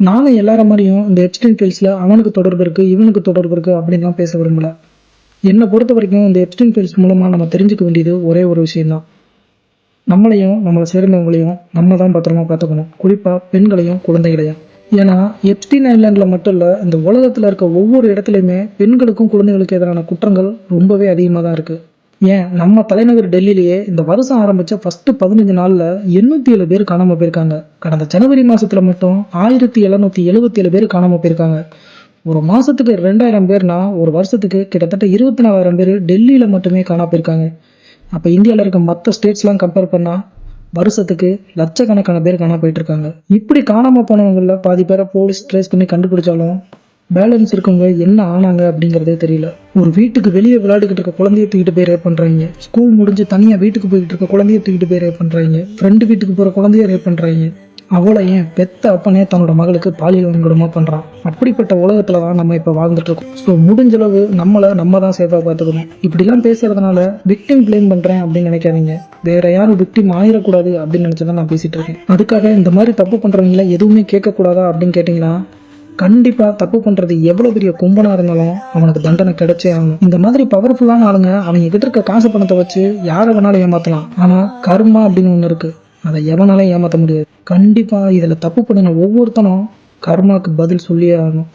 நானும் எல்லார மாதிரியும் இந்த எப்ஸ்டீன் ஃபைல்ஸ்ல அவனுக்கு தொடர்பு இருக்கு, இவனுக்கு தொடர்பு இருக்கு அப்படின்லாம் பேச விரும்பல. என்னை பொறுத்த வரைக்கும் இந்த எப்ஸ்டீன் ஃபைல்ஸ் மூலமா நம்ம தெரிஞ்சுக்க வேண்டியது ஒரே ஒரு விஷயம்தான். நம்மளையும் நம்மளை சேர்ந்தவங்களையும் நம்ம தான் பத்திரமா பார்த்துக்கணும். குறிப்பா பெண்களையும் குழந்தைகளையும். ஏன்னா எப்ஸ்டீன் ஐலாண்டில் மட்டும் இல்லை, இந்த உலகத்தில் இருக்க ஒவ்வொரு இடத்துலையுமே பெண்களுக்கும் குழந்தைகளுக்கு எதிரான குற்றங்கள் ரொம்பவே அதிகமாக தான் இருக்கு. ஏன் நம்ம தலைநகர் டெல்லியிலேயே இந்த வருஷம் ஆரம்பிச்ச ஃபர்ஸ்ட் 15 நாள்ல 807 பேர் காணாம போயிருக்காங்க. கடந்த ஜனவரி மாசத்துல மட்டும் 1777 பேர் காணாம போயிருக்காங்க. ஒரு மாசத்துக்கு 2000 பேர்னா ஒரு வருஷத்துக்கு கிட்டத்தட்ட 24,000 பேர் டெல்லியில மட்டுமே காணாம போயிருக்காங்க. அப்ப இந்தியாவில் இருக்க மற்ற ஸ்டேட்ஸ்லாம் கம்பேர் பண்ணா வருஷத்துக்கு லட்சக்கணக்கான பேர் காணாம போயிட்டு இருக்காங்க. இப்படி காணாம போனவங்கள பாதி பேரை போலீஸ் ட்ரேஸ் பண்ணி கண்டுபிடிச்சாலும் பேலன்ஸ் இருக்கவங்க என்ன ஆனாங்க அப்படிங்கிறதே தெரியல. ஒரு வீட்டுக்கு வெளியே விளையாடிக்கிட்டு இருக்க குழந்தைய தூக்கிட்டு போய் ரேப் பண்றாங்க. ஸ்கூல் முடிஞ்சு தனியா வீட்டுக்கு போயிட்டு இருக்க குழந்தைய தூக்கிட்டு போய் ரேப் பண்றாங்க. ஃப்ரெண்டு வீட்டுக்கு போற குழந்தைய ரேப் பண்றாங்க. அவளை ஏன் பெத்த அப்பனே தன்னோட மகளுக்கு பாலியல் வன்கொடுமை பண்றான். அப்படிப்பட்ட உலகத்துல தான் நம்ம இப்ப வாழ்ந்துட்டு இருக்கோம். ஸோ முடிஞ்ச அளவு நம்ம தான் சேஃபா பார்த்துக்கணும். இப்படிலாம் பேசுறதுனால விக்டிம் பிளேம் பண்றேன் அப்படின்னு நினைக்காதீங்க. வேற யாரும் விக்டிம் ஆயிடக்கூடாது அப்படின்னு நினைச்சுதான் நான் பேசிட்டு இருக்கேன். அதுக்காக இந்த மாதிரி தப்பு பண்றவங்கள எதுவுமே கேட்கக்கூடாதா அப்படின்னு கேட்டீங்கன்னா, கண்டிப்பா தப்பு பண்றது எவ்வளவு பெரிய கும்பனா இருந்தாலும் அவனுக்கு தண்டனை கிடைச்சே ஆகணும். இந்த மாதிரி பவர்ஃபுல்லான ஆளுங்க அவங்க கிட்ட இருக்க காசு பணத்தை வச்சு யாரை வேணாலும் ஏமாத்தலாம். ஆனா கர்மா அப்படின்னு ஒண்ணு இருக்கு, அதை எவனாலும் ஏமாத்த முடியாது. கண்டிப்பா இதுல தப்பு பண்ணின ஒவ்வொருத்தனும் கர்மாக்கு பதில் சொல்லியே ஆகணும்.